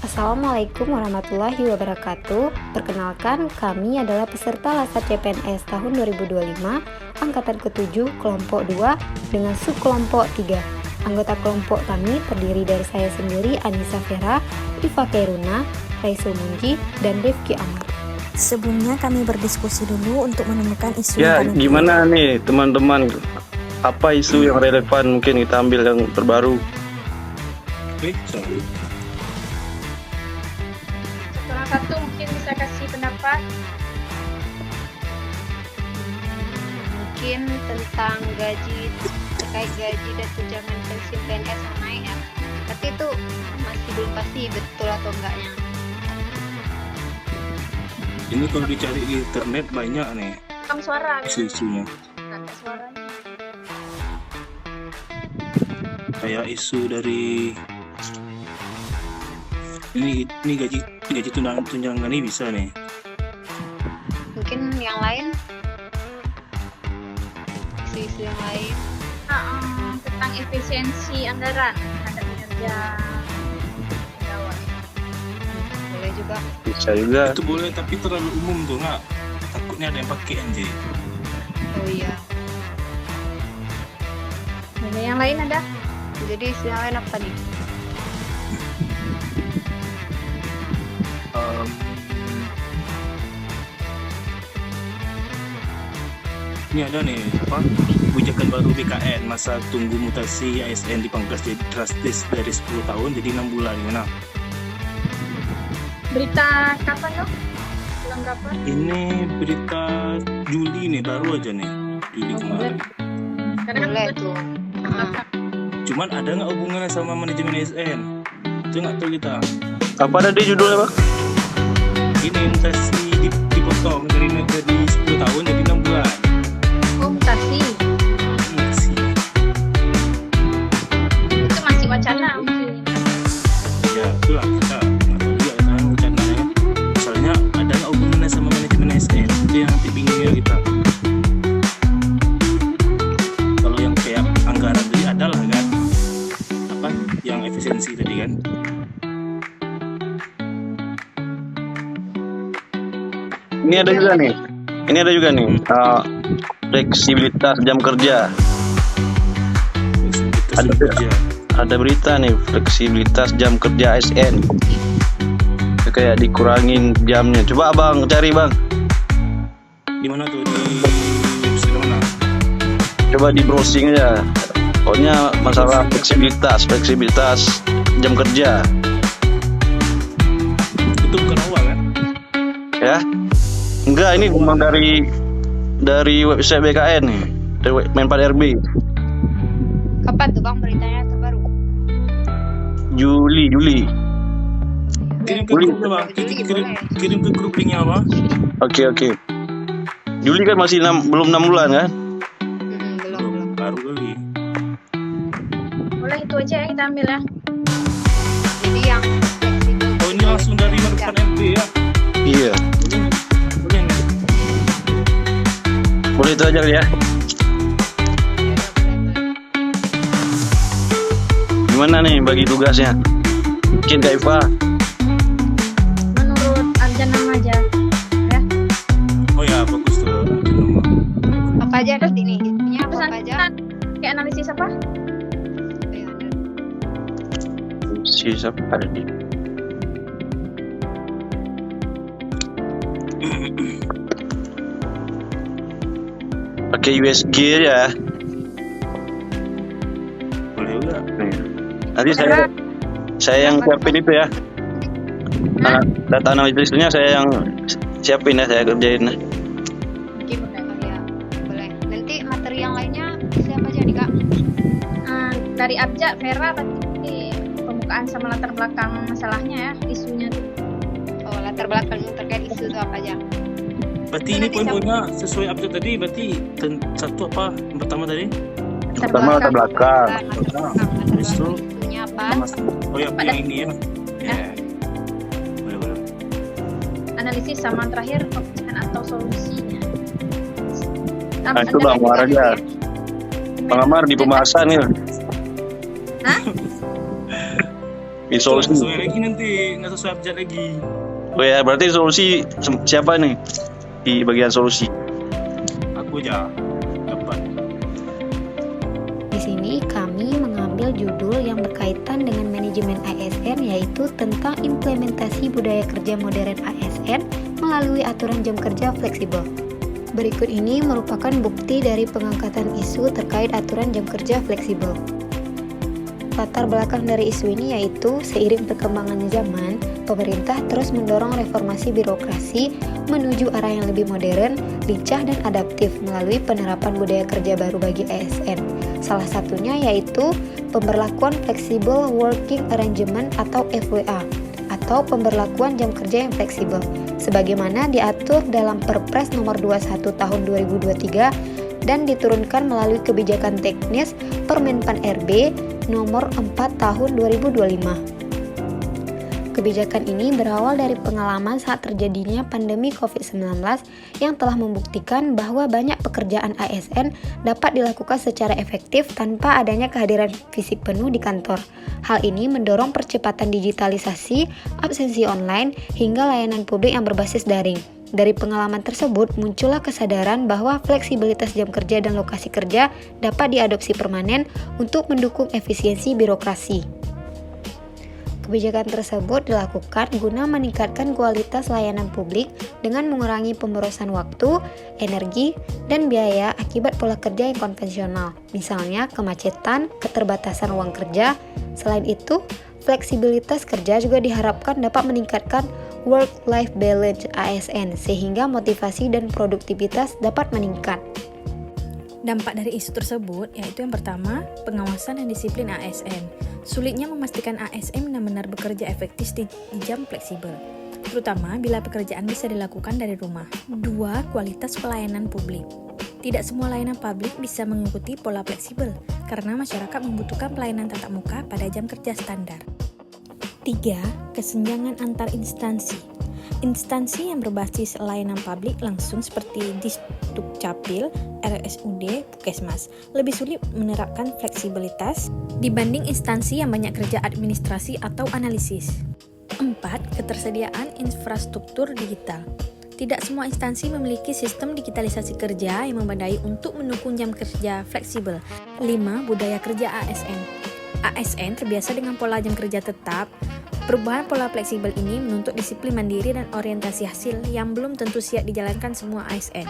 Assalamualaikum warahmatullahi wabarakatuh. Perkenalkan, kami adalah peserta Laskar CPNS tahun 2025, angkatan ke-7, kelompok 2, dengan subkelompok 3. Anggota kelompok kami terdiri dari saya sendiri, Anissa Vera, Iva Kairuna, Raisul Munji, dan Rifki Amar. Sebelumnya kami berdiskusi dulu untuk menemukan isu Ya, yang kami gimana nih teman-teman? Apa isu yang relevan mungkin kita ambil yang terbaru? Salah satu mungkin bisa kasih pendapat. Mungkin tentang gaji, terkait gaji dan tunjangan pensiun PNS yang naik ya. Tapi itu masih belum pasti betul atau enggaknya. Ini kalau dicari di internet banyak nih Rekam suara kan? isu-isunya. Rekam suaranya. Kayak isu dari ini gaji tunjangan ini bisa nih. Mungkin yang lain, isu-isu yang lain. Tentang efisiensi anggaran terhadap kinerja pegawai. Boleh juga. Bisa juga. Itu boleh tapi terlalu umum tuh nggak? Takutnya ada yang pakai anjir. Oh iya. Ada yang lain ada? Jadi isu yang lain apa nih? Ini ada nih apa? Kebijakan baru BKN, masa tunggu mutasi ASN dipangkas jadi drastis dari 10 tahun jadi 6 bulan. Gimana? Berita kapan dong? Bulan berapa? Ini berita Juli nih, baru aja nih. Juli kemarin. Karena kan Boleh itu tuh. belakang. Cuman ada nggak hubungannya sama manajemen ASN? Itu nggak tahu kita. Apa tadi judulnya, Pak? Ini mutasi dipotong dari 10 tahun jadi 6 bulan. Oh, mutasi. Masih. Itu masih wacana mungkin. Ya, itulah kita nggak tahu juga itu yang rencananya. Soalnya ada nggak hubungannya sama manajemen ASN? Itu yang nanti bingungnya kita. Kalau yang kayak anggaran tadi ada lah kan, apa yang efisiensi tadi kan. Ini ada juga nih. Ini ada juga nih. Fleksibilitas jam kerja. Fleksibilitas Ada. jam kerja. Ada berita nih, fleksibilitas jam kerja ASN. Itu kayak dikurangin jamnya. Coba Bang, cari Bang. Di mana tuh, di website mana? Coba di browsing aja. Pokoknya masalah fleksibilitas jam kerja. Itu bukan awal kan? Ya. Enggak, ini memang dari website BKN nih, dari Menpad RB. Kapan tuh Bang beritanya terbaru? Juli. Kirim ke Boleh. grup apa? Kirim ke grup linknya apa? Oke. Juli kan masih belum 6 bulan kan? Belum. Baru kali. Boleh itu aja ya kita ambil ya. Jadi yang fleksibel. Oh, ini langsung dari Menpad RB ya? Iya. Boleh nih. Boleh itu aja kali ya. Gimana nih bagi tugasnya? Mungkin Kak Iva. Menurut Arjana aja. Ya. Oh ya, bagus tuh. Apa aja nanti nih? Ini apa Pesan aja? kayak analisis apa? Si siapa ada di? Pakai USG aja. Boleh juga. Nanti saya yang siapin itu ya. Data analisisnya saya yang siapin ya, saya kerjain. Oke, boleh kali ya. Boleh. Nanti materi yang lainnya siapa aja nih Kak? Dari Abjad, Vera tadi pembukaan sama latar belakang masalahnya ya, isunya tuh. Oh, latar belakang terkait isu itu apa aja? Berarti ini poin-poinnya sesuai update tadi. Berarti satu apa? Yang pertama tadi? Pertama latar belakang. Habis itu Isunya apa? oh ya, yang ini ya. Ya. Boleh. Analisis sama terakhir pemecahan atau solusinya. Nah, itu Bang Muar aja. Bang Amar di pembahasan nih. Hah? Solusi. Sesuai lagi nanti, nggak sesuai abjad lagi. Oh ya, berarti solusi siapa nih di bagian solusi? Aku aja dapat. Di sini kami mengambil judul yang berkaitan dengan manajemen ASN, yaitu tentang implementasi budaya kerja modern ASN melalui aturan jam kerja fleksibel. Berikut ini merupakan bukti dari pengangkatan isu terkait aturan jam kerja fleksibel. Latar belakang dari isu ini yaitu seiring perkembangan zaman, pemerintah terus mendorong reformasi birokrasi menuju arah yang lebih modern, lincah, dan adaptif melalui penerapan budaya kerja baru bagi ASN. Salah satunya yaitu pemberlakuan Flexible Working Arrangement atau FWA, atau pemberlakuan jam kerja yang fleksibel, sebagaimana diatur dalam Perpres nomor 21 tahun 2023 dan diturunkan melalui kebijakan teknis Permenpan RB nomor 4 tahun 2025. Kebijakan ini berawal dari pengalaman saat terjadinya pandemi COVID-19 yang telah membuktikan bahwa banyak pekerjaan ASN dapat dilakukan secara efektif tanpa adanya kehadiran fisik penuh di kantor. Hal ini mendorong percepatan digitalisasi, absensi online, hingga layanan publik yang berbasis daring. Dari pengalaman tersebut, muncullah kesadaran bahwa fleksibilitas jam kerja dan lokasi kerja dapat diadopsi permanen untuk mendukung efisiensi birokrasi. Kebijakan tersebut dilakukan guna meningkatkan kualitas layanan publik dengan mengurangi pemborosan waktu, energi, dan biaya akibat pola kerja yang konvensional, misalnya kemacetan, keterbatasan ruang kerja. Selain itu, fleksibilitas kerja juga diharapkan dapat meningkatkan work-life balance ASN sehingga motivasi dan produktivitas dapat meningkat. Dampak dari isu tersebut yaitu yang pertama, pengawasan dan disiplin ASN. Sulitnya memastikan ASN benar-benar bekerja efektif di jam fleksibel, terutama bila pekerjaan bisa dilakukan dari rumah. 2. Kualitas pelayanan publik. Tidak semua layanan publik bisa mengikuti pola fleksibel karena masyarakat membutuhkan pelayanan tatap muka pada jam kerja standar. 3. Kesenjangan antar instansi. Instansi yang berbasis layanan publik langsung seperti Disdukcapil, RSUD, Puskesmas lebih sulit menerapkan fleksibilitas dibanding instansi yang banyak kerja administrasi atau analisis. 4. Ketersediaan infrastruktur digital. Tidak semua instansi memiliki sistem digitalisasi kerja yang memadai untuk mendukung jam kerja fleksibel. 5. Budaya kerja ASN. ASN terbiasa dengan pola jam kerja tetap. Perubahan pola fleksibel ini menuntut disiplin mandiri dan orientasi hasil yang belum tentu siap dijalankan semua ASN.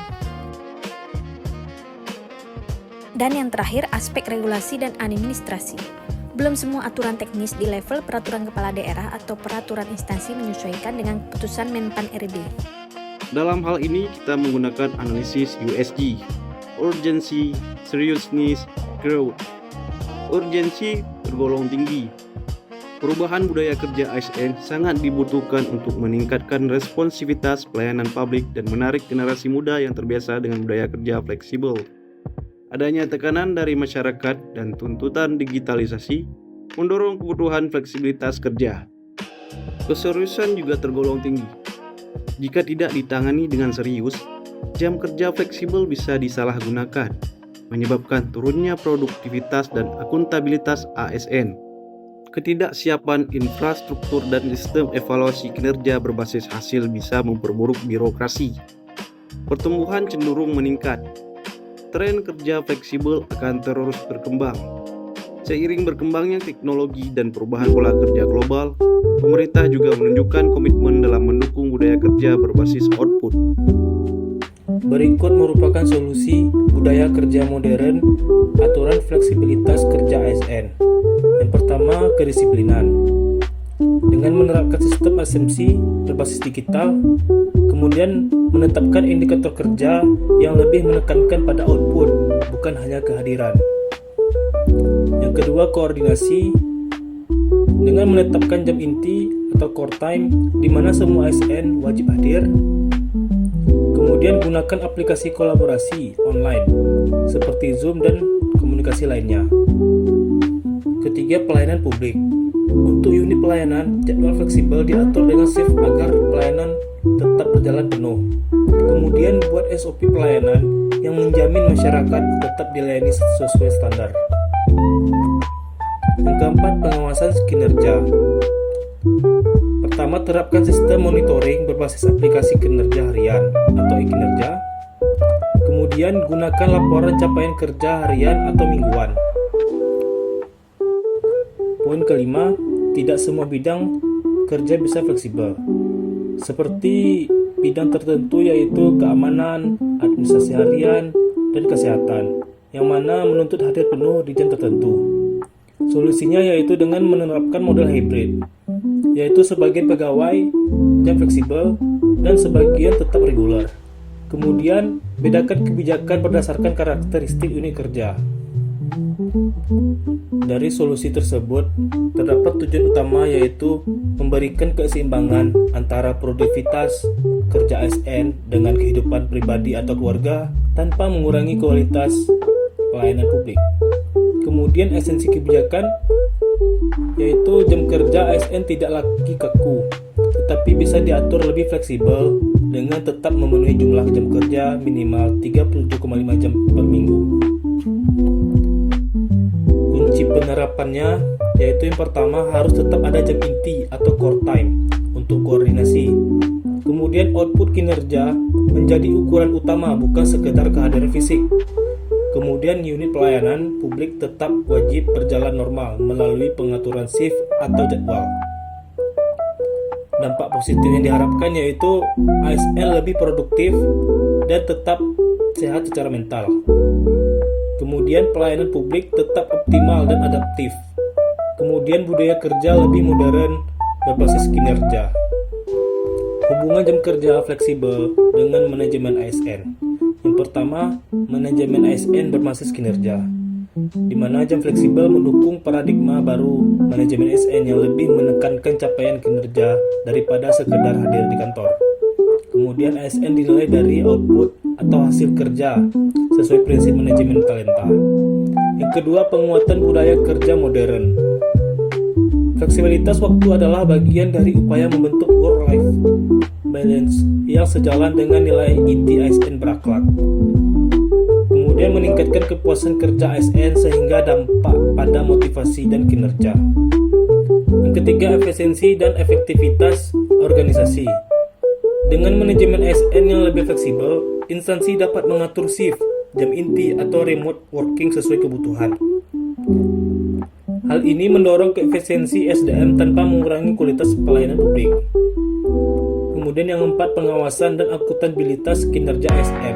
Dan yang terakhir, aspek regulasi dan administrasi. Belum semua aturan teknis di level peraturan kepala daerah atau peraturan instansi menyesuaikan dengan keputusan Menpan RB. Dalam hal ini kita menggunakan analisis USG, Urgency, Seriousness, Growth. Urgensi tergolong tinggi. Perubahan budaya kerja ASN sangat dibutuhkan untuk meningkatkan responsivitas pelayanan publik dan menarik generasi muda yang terbiasa dengan budaya kerja fleksibel. Adanya tekanan dari masyarakat dan tuntutan digitalisasi mendorong kebutuhan fleksibilitas kerja. Keseriusan juga tergolong tinggi. Jika tidak ditangani dengan serius, jam kerja fleksibel bisa disalahgunakan, menyebabkan turunnya produktivitas dan akuntabilitas ASN. Ketidaksiapan infrastruktur dan sistem evaluasi kinerja berbasis hasil bisa memperburuk birokrasi. Pertumbuhan cenderung meningkat. Tren kerja fleksibel akan terus berkembang. Seiring berkembangnya teknologi dan perubahan pola kerja global, pemerintah juga menunjukkan komitmen dalam mendukung budaya kerja berbasis output. Berikut merupakan solusi budaya kerja modern, aturan fleksibilitas kerja ASN. Yang pertama, kedisiplinan. Dengan menerapkan sistem asumsi berbasis digital, kemudian menetapkan indikator kerja yang lebih menekankan pada output, bukan hanya kehadiran. Yang kedua, koordinasi. Dengan menetapkan jam inti atau core time, di mana semua ASN wajib hadir. Kemudian gunakan aplikasi kolaborasi online, seperti Zoom dan komunikasi lainnya. Ketiga, pelayanan publik. Untuk unit pelayanan, jadwal fleksibel diatur dengan shift agar pelayanan tetap berjalan penuh. Kemudian buat SOP pelayanan yang menjamin masyarakat tetap dilayani sesuai standar. Yang keempat, pengawasan kinerja. Pertama, terapkan sistem monitoring berbasis aplikasi kinerja harian atau e-kinerja. Kemudian, gunakan laporan capaian kerja harian atau mingguan. Poin kelima, tidak semua bidang kerja bisa fleksibel. Seperti bidang tertentu yaitu keamanan, administrasi harian, dan kesehatan, yang mana menuntut hadir penuh di jam tertentu. Solusinya yaitu dengan menerapkan model hybrid, yaitu sebagian pegawai jam fleksibel dan sebagian tetap reguler. Kemudian, bedakan kebijakan berdasarkan karakteristik unit kerja. Dari solusi tersebut, terdapat tujuan utama yaitu memberikan keseimbangan antara produktivitas kerja ASN dengan kehidupan pribadi atau keluarga tanpa mengurangi kualitas pelayanan publik. Kemudian esensi kebijakan yaitu jam kerja ASN tidak lagi kaku, tetapi bisa diatur lebih fleksibel dengan tetap memenuhi jumlah jam kerja minimal 37,5 jam per minggu. Kunci penerapannya yaitu yang pertama, harus tetap ada jam inti atau core time untuk koordinasi. Kemudian output kinerja menjadi ukuran utama, bukan sekedar kehadiran fisik. Kemudian unit pelayanan publik tetap wajib berjalan normal melalui pengaturan shift atau jadwal. Dampak positif yang diharapkan yaitu ASN lebih produktif dan tetap sehat secara mental. Kemudian pelayanan publik tetap optimal dan adaptif. Kemudian budaya kerja lebih modern berbasis kinerja. Hubungan jam kerja fleksibel dengan manajemen ASN. Yang pertama, manajemen ASN berbasis kinerja, di mana jam fleksibel mendukung paradigma baru manajemen ASN yang lebih menekankan capaian kinerja daripada sekedar hadir di kantor. Kemudian ASN dinilai dari output atau hasil kerja sesuai prinsip manajemen talenta. Yang kedua, penguatan budaya kerja modern. Fleksibilitas waktu adalah bagian dari upaya membentuk work-life balance yang sejalan dengan nilai inti ASN berakhlak. Kemudian meningkatkan kepuasan kerja ASN sehingga dampak pada motivasi dan kinerja. Yang ketiga, efisiensi dan efektivitas organisasi. Dengan manajemen ASN yang lebih fleksibel, instansi dapat mengatur shift, jam inti atau remote working sesuai kebutuhan. Hal ini mendorong keefisiensi SDM tanpa mengurangi kualitas pelayanan publik. Kemudian yang keempat, pengawasan dan akuntabilitas kinerja ASN.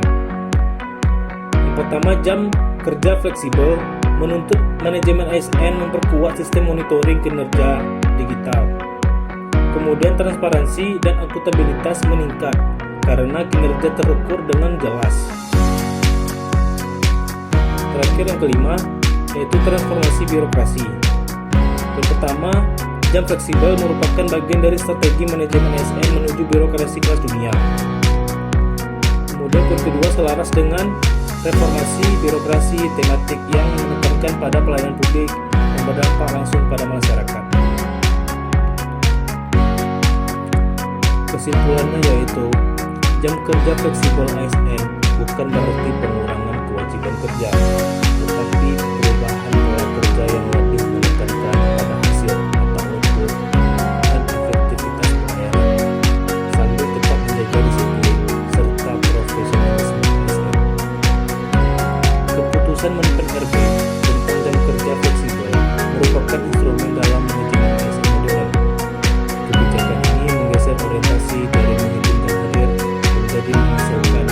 Yang pertama, jam kerja fleksibel menuntut manajemen ASN memperkuat sistem monitoring kinerja digital. Kemudian transparansi dan akuntabilitas meningkat karena kinerja terukur dengan jelas. Terakhir yang kelima, yaitu transformasi birokrasi. Yang pertama, jam fleksibel merupakan bagian dari strategi manajemen ASN menuju birokrasi kelas dunia. Kemudian poin kedua, selaras dengan reformasi birokrasi tematik yang menekankan pada pelayanan publik yang berdampak langsung pada masyarakat. Kesimpulannya yaitu, jam kerja fleksibel ASN bukan berarti pengurangan kewajiban kerja, tetapi perubahan pola kerja yang lebih menekankan pada hasil atau output dan efektivitas pelayanan, sambil tetap menjaga disiplin serta profesionalisme ASN. Keputusan Menpan RB tentang jam kerja fleksibel merupakan instrumen dalam manajemen ASN modern. Kebijakan ini menggeser orientasi dari manajemen hadir menjadi menghasilkan